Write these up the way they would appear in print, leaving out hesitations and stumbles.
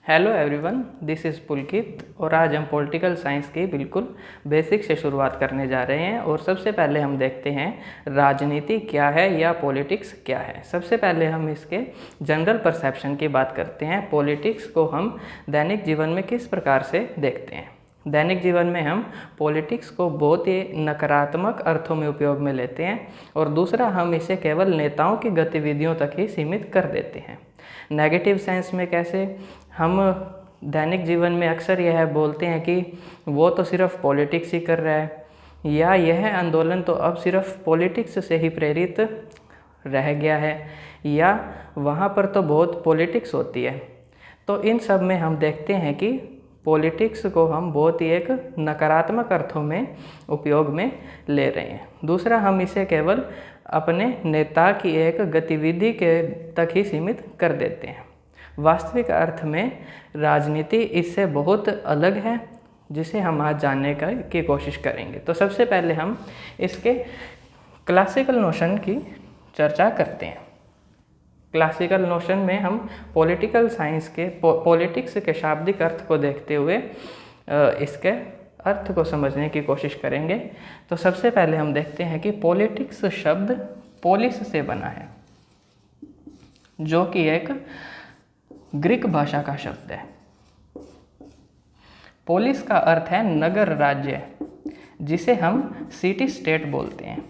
Hello everyone, this is पुलकित और आज हम पॉलिटिकल साइंस की बिल्कुल बेसिक से शुरुआत करने जा रहे हैं। और सबसे पहले हम देखते हैं राजनीति क्या है या पॉलिटिक्स क्या है। सबसे पहले हम इसके जनरल परसेप्शन की बात करते हैं। पॉलिटिक्स को हम दैनिक जीवन में किस प्रकार से देखते हैं। दैनिक जीवन में हम पॉलिटिक्स को बहुत ही नकारात्मक अर्थों में उपयोग में लेते हैं और दूसरा हम इसे केवल नेताओं की गतिविधियों तक ही सीमित कर देते हैं। नेगेटिव सेंस में कैसे, हम दैनिक जीवन में अक्सर यह बोलते हैं कि वो तो सिर्फ पॉलिटिक्स ही कर रहा है, या यह आंदोलन तो अब सिर्फ पॉलिटिक्स से ही प्रेरित रह गया है, या वहाँ पर तो बहुत पॉलिटिक्स होती है। तो इन सब में हम देखते हैं कि पॉलिटिक्स को हम बहुत ही एक नकारात्मक अर्थों में उपयोग में ले रहे हैं। दूसरा, हम इसे केवल अपने नेता की एक गतिविधि के तक ही सीमित कर देते हैं। वास्तविक अर्थ में राजनीति इससे बहुत अलग है, जिसे हम आज जानने की कोशिश करेंगे। तो सबसे पहले हम इसके क्लासिकल नोशन की चर्चा करते हैं। क्लासिकल नोशन में हम पॉलिटिकल साइंस के पॉलिटिक्स के शाब्दिक अर्थ को देखते हुए इसके अर्थ को समझने की कोशिश करेंगे। तो सबसे पहले हम देखते हैं कि पॉलिटिक्स शब्द पोलिस से बना है, जो कि एक ग्रीक भाषा का शब्द है। पोलिस का अर्थ है नगर राज्य, जिसे हम सिटी स्टेट बोलते हैं।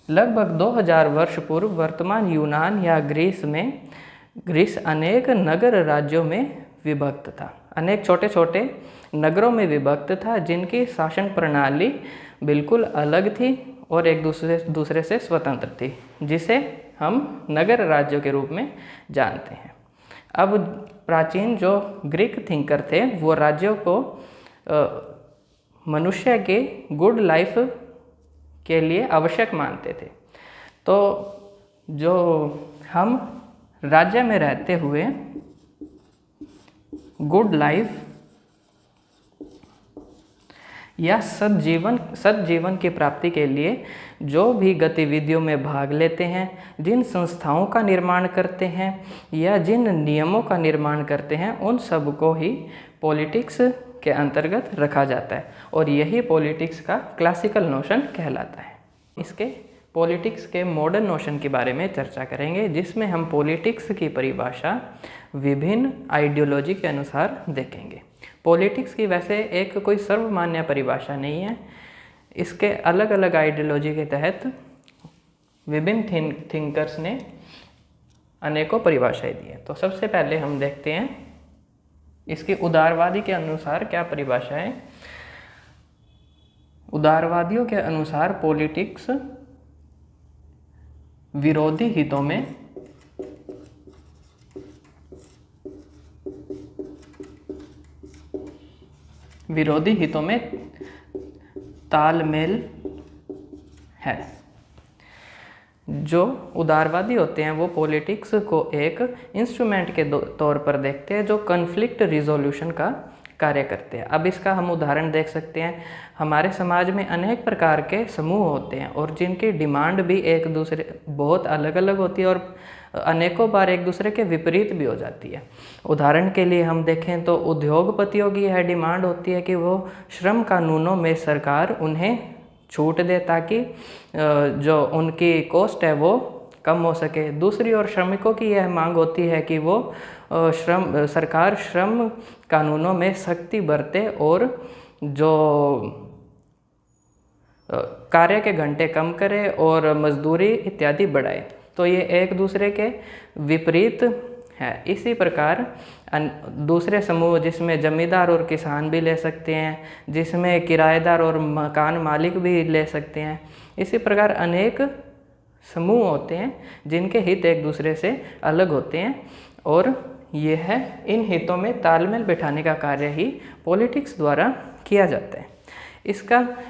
लगभग 2000 वर्ष पूर्व वर्तमान यूनान या ग्रीस अनेक नगर राज्यों में विभक्त था। अनेक छोटे छोटे नगरों में विभक्त था, जिनकी शासन प्रणाली बिल्कुल अलग थी और एक दूसरे से स्वतंत्र थी, जिसे हम नगर राज्यों के रूप में जानते हैं। अब प्राचीन जो ग्रीक थिंकर थे, वो राज्यों को मनुष्य के गुड लाइफ के लिए आवश्यक मानते थे। तो जो हम राज्य में रहते हुए गुड लाइफ या सद्जीवन की प्राप्ति के लिए जो भी गतिविधियों में भाग लेते हैं, जिन संस्थाओं का निर्माण करते हैं या जिन नियमों का निर्माण करते हैं, उन सब को ही पॉलिटिक्स के अंतर्गत रखा जाता है और यही पॉलिटिक्स का क्लासिकल नोशन कहलाता है। इसके पॉलिटिक्स के मॉडर्न नोशन के बारे में चर्चा करेंगे, जिसमें हम पॉलिटिक्स की परिभाषा विभिन्न आइडियोलॉजी के अनुसार देखेंगे। पॉलिटिक्स की वैसे एक कोई सर्वमान्य परिभाषा नहीं है। इसके अलग अलग आइडियोलॉजी के तहत विभिन्न थिंकर्स ने अनेकों परिभाषाएं दी हैं। तो सबसे पहले हम देखते हैं इसके उदारवादी के अनुसार क्या परिभाषा है। उदारवादियों के अनुसार पॉलिटिक्स विरोधी हितों में तालमेल है। जो उदारवादी होते हैं वो पॉलिटिक्स को एक इंस्ट्रूमेंट के तौर पर देखते हैं, जो कॉन्फ्लिक्ट रिजोल्यूशन का कार्य करते हैं। अब इसका हम उदाहरण देख सकते हैं। हमारे समाज में अनेक प्रकार के समूह होते हैं और जिनकी डिमांड भी एक दूसरे बहुत अलग अलग होती है और अनेकों बार एक दूसरे के विपरीत भी हो जाती है। उदाहरण के लिए हम देखें तो उद्योगपतियों की यह डिमांड होती है कि वो श्रम कानूनों में सरकार उन्हें छूट दे, ताकि जो उनकी कॉस्ट है वो कम हो सके। दूसरी ओर श्रमिकों की यह मांग होती है कि वो सरकार श्रम कानूनों में सख्ती बरते और जो कार्य के घंटे कम करे और मजदूरी इत्यादि बढ़ाए। तो ये एक दूसरे के विपरीत है। इसी प्रकार दूसरे समूह, जिसमें जमींदार और किसान भी ले सकते हैं, जिसमें किराएदार और मकान मालिक भी ले सकते हैं, इसी प्रकार अनेक समूह होते हैं जिनके हित एक दूसरे से अलग होते हैं और यह इन हितों में तालमेल बिठाने का कार्य ही पॉलिटिक्स द्वारा किया जाता है।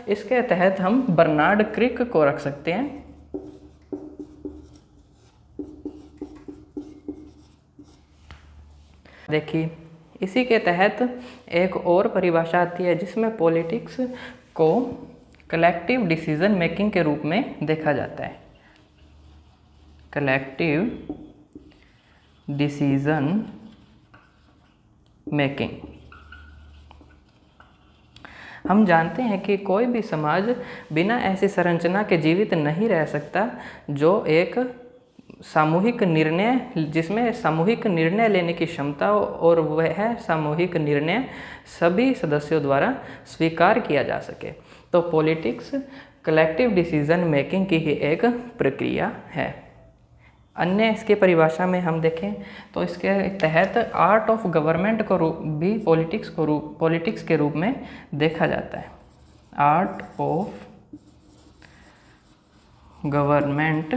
इसके तहत हम बर्नार्ड क्रिक को रख सकते हैं। देखिए, इसी के तहत एक और परिभाषा आती है, जिसमें पॉलिटिक्स को कलेक्टिव डिसीजन मेकिंग के रूप में देखा जाता है। Collective decision making. हम जानते हैं कि कोई भी समाज बिना ऐसी संरचना के जीवित नहीं रह सकता जो एक सामूहिक निर्णय, जिसमें सामूहिक निर्णय लेने की क्षमता और वह सामूहिक निर्णय सभी सदस्यों द्वारा स्वीकार किया जा सके। तो पॉलिटिक्स कलेक्टिव डिसीजन मेकिंग की ही एक प्रक्रिया है। अन्य इसके परिभाषा में हम देखें तो इसके तहत आर्ट ऑफ गवर्नमेंट को भी पॉलिटिक्स के रूप में देखा जाता है। आर्ट ऑफ गवर्नमेंट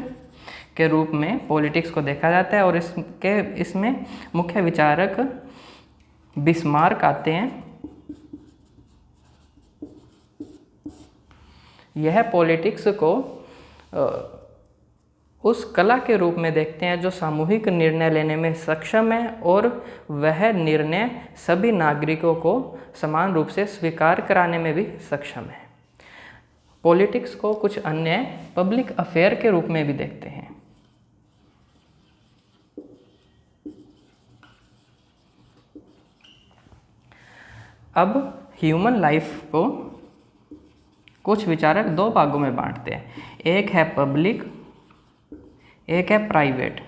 के रूप में पॉलिटिक्स को देखा जाता है और इसमें मुख्य विचारक बिस्मार्क आते हैं। यह पॉलिटिक्स को उस कला के रूप में देखते हैं जो सामूहिक निर्णय लेने में सक्षम है और वह निर्णय सभी नागरिकों को समान रूप से स्वीकार कराने में भी सक्षम है। पॉलिटिक्स को कुछ अन्य पब्लिक अफेयर के रूप में भी देखते हैं। अब ह्यूमन लाइफ को कुछ विचारक दो भागों में बांटते हैं, एक है पब्लिक, एक है प्राइवेट।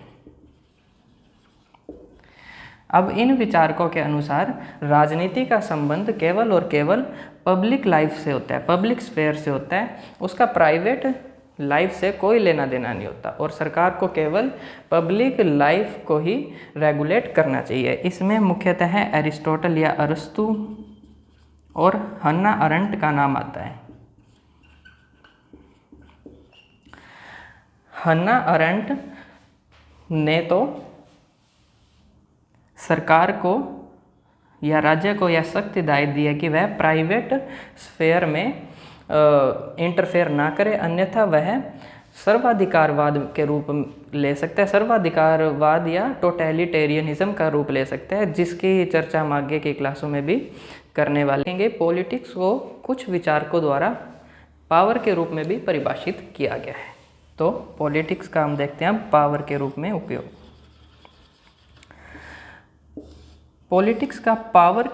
अब इन विचारकों के अनुसार राजनीति का संबंध केवल और केवल पब्लिक लाइफ से होता है, पब्लिक स्फेयर से होता है, उसका प्राइवेट लाइफ से कोई लेना देना नहीं होता और सरकार को केवल पब्लिक लाइफ को ही रेगुलेट करना चाहिए। इसमें मुख्यतः एरिस्टोटल या अरस्तु और हन्ना अरेंट का नाम आता है। हन्ना अरेंट ने तो सरकार को या राज्य को यह सख्त हिदायत दी है कि वह प्राइवेट स्फेयर में इंटरफेयर ना करे, अन्यथा वह सर्वाधिकारवाद के रूप ले सकता है, सर्वाधिकारवाद या टोटलिटेरियनिज्म का रूप ले सकता है, जिसकी चर्चा हम आगे की क्लासों में भी करने वाले हैं। पॉलिटिक्स को कुछ विचारकों द्वारा पावर के रूप में भी परिभाषित किया गया है। तो पॉलिटिक्स का हम देखते हैं पावर के रूप में उपयोग। पॉलिटिक्स का पावर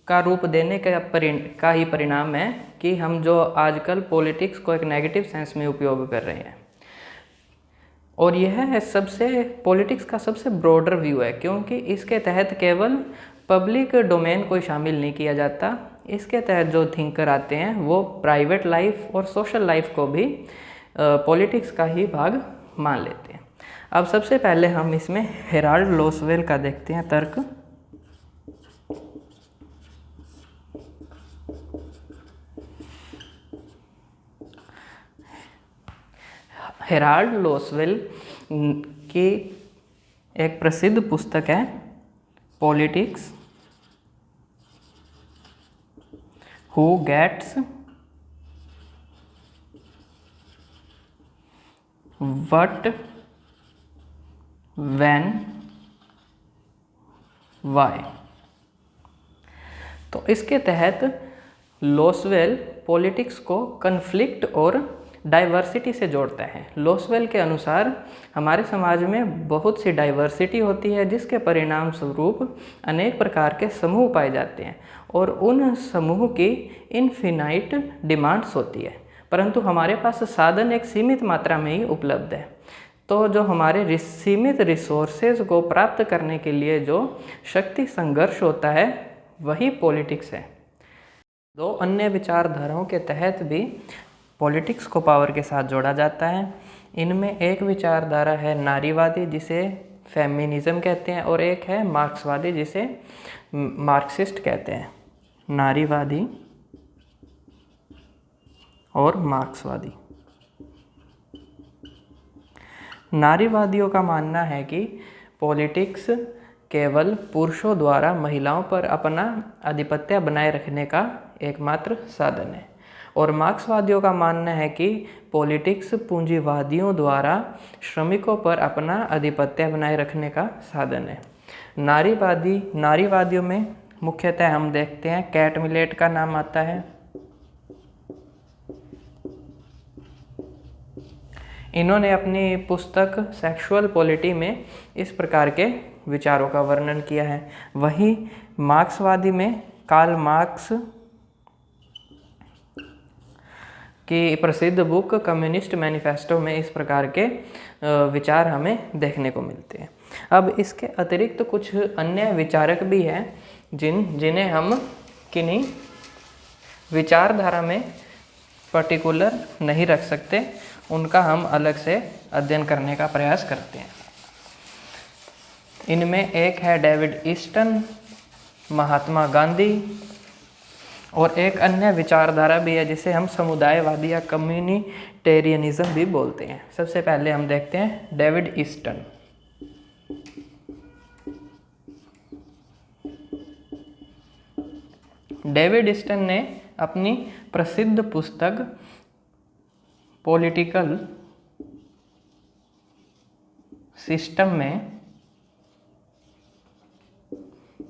का रूप देने का ही परिणाम है कि हम जो आजकल पॉलिटिक्स को एक नेगेटिव सेंस में उपयोग कर रहे हैं, और यह पॉलिटिक्स का सबसे ब्रॉडर व्यू है, क्योंकि इसके तहत केवल पब्लिक डोमेन को शामिल नहीं किया जाता। इसके तहत जो थिंकर आते हैं वो प्राइवेट लाइफ और सोशल लाइफ को भी पॉलिटिक्स का ही भाग मान लेते हैं। अब सबसे पहले हम इसमें हेराल्ड लोसवेल का देखते हैं तर्क। हेराल्ड लोसवेल की एक प्रसिद्ध पुस्तक है politics, who gets what when why. तो इसके तहत लोसवेल पॉलिटिक्स को कन्फ्लिक्ट और डाइवर्सिटी से जोड़ता है। लोसवेल के अनुसार हमारे समाज में बहुत सी डाइवर्सिटी होती है, जिसके परिणाम स्वरूप अनेक प्रकार के समूह पाए जाते हैं और उन समूह की इनफिनाइट डिमांड्स होती है, परंतु हमारे पास साधन एक सीमित मात्रा में ही उपलब्ध है। तो जो हमारे सीमित रिसोर्सेज को प्राप्त करने के लिए जो शक्ति संघर्ष होता है वही पॉलिटिक्स है। दो अन्य विचारधाराओं के तहत भी पॉलिटिक्स को पावर के साथ जोड़ा जाता है। इनमें एक विचारधारा है नारीवादी, जिसे फेमिनिज्म कहते हैं, और एक है मार्क्सवादी, जिसे मार्क्सिस्ट कहते हैं। नारीवादी और मार्क्सवादी। नारीवादियों का मानना है कि पॉलिटिक्स केवल पुरुषों द्वारा महिलाओं पर अपना आधिपत्य बनाए रखने का एकमात्र साधन है, और मार्क्सवादियों का मानना है कि पॉलिटिक्स पूंजीवादियों द्वारा श्रमिकों पर अपना आधिपत्य बनाए रखने का साधन है। नारीवादियों में मुख्यतः हम देखते हैं कैट मिलेट का नाम आता है। इन्होंने अपनी पुस्तक सेक्सुअल पॉलिटी में इस प्रकार के विचारों का वर्णन किया है। वहीं मार्क्सवादी में कार्ल मार्क्स की प्रसिद्ध बुक कम्युनिस्ट मैनिफेस्टो में इस प्रकार के विचार हमें देखने को मिलते हैं। अब इसके अतिरिक्त कुछ अन्य विचारक भी हैं जिन्हें हम किन्हीं विचारधारा में पर्टिकुलर नहीं रख सकते, उनका हम अलग से अध्ययन करने का प्रयास करते हैं। इनमें एक है डेविड ईस्टन, महात्मा गांधी, और एक अन्य विचारधारा भी है जिसे हम समुदायवादी या कम्युनिटेरियनिज्म भी बोलते हैं। सबसे पहले हम देखते हैं डेविड ईस्टन। डेविड ईस्टन ने अपनी प्रसिद्ध पुस्तक पॉलिटिकल सिस्टम में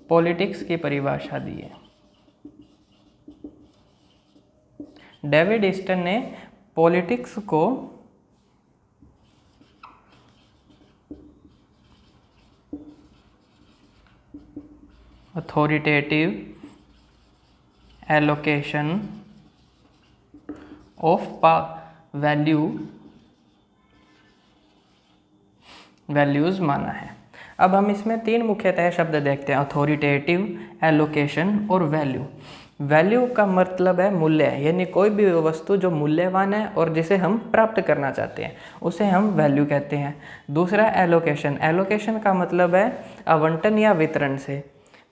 पॉलिटिक्स की परिभाषा दी है। डेविड ईस्टन ने पॉलिटिक्स को अथॉरिटेटिव एलोकेशन ऑफ वैल्यूज माना है। अब हम इसमें तीन मुख्यतः शब्द देखते हैं, अथॉरिटेटिव, एलोकेशन और वैल्यू। वैल्यू का मतलब है मूल्य, यानी कोई भी वस्तु जो मूल्यवान है और जिसे हम प्राप्त करना चाहते हैं उसे हम वैल्यू कहते हैं। दूसरा एलोकेशन, एलोकेशन का मतलब है आवंटन या वितरण से।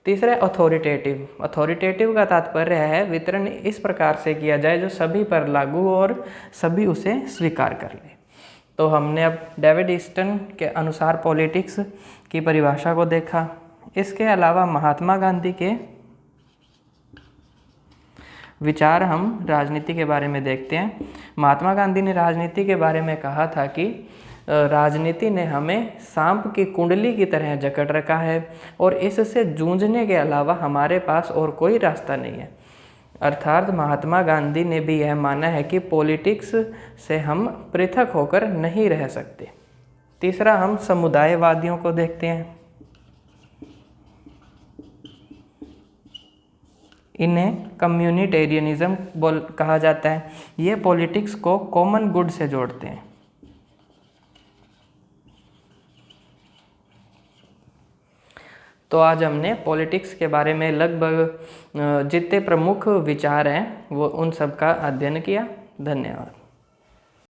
तीसरा अथॉरिटेटिव, अथॉरिटेटिव का तात्पर्य है वितरण इस प्रकार से किया जाए जो सभी पर लागू हो और सभी उसे स्वीकार कर ले। तो हमने अब डेविड ईस्टन के अनुसार पॉलिटिक्स की परिभाषा को देखा। इसके अलावा महात्मा गांधी के विचार हम राजनीति के बारे में देखते हैं। महात्मा गांधी ने राजनीति के बारे में कहा था कि राजनीति ने हमें सांप की कुंडली की तरह जकड़ रखा है और इससे जूझने के अलावा हमारे पास और कोई रास्ता नहीं है। अर्थात महात्मा गांधी ने भी यह माना है कि पॉलिटिक्स से हम पृथक होकर नहीं रह सकते। तीसरा हम समुदायवादियों को देखते हैं। इन्हें कम्युनिटेरियनिज्म कहा जाता है। ये पॉलिटिक्स को कॉमन गुड से जोड़ते हैं। तो आज हमने पॉलिटिक्स के बारे में लगभग जितने प्रमुख विचार हैं वो उन सब का अध्ययन किया। धन्यवाद।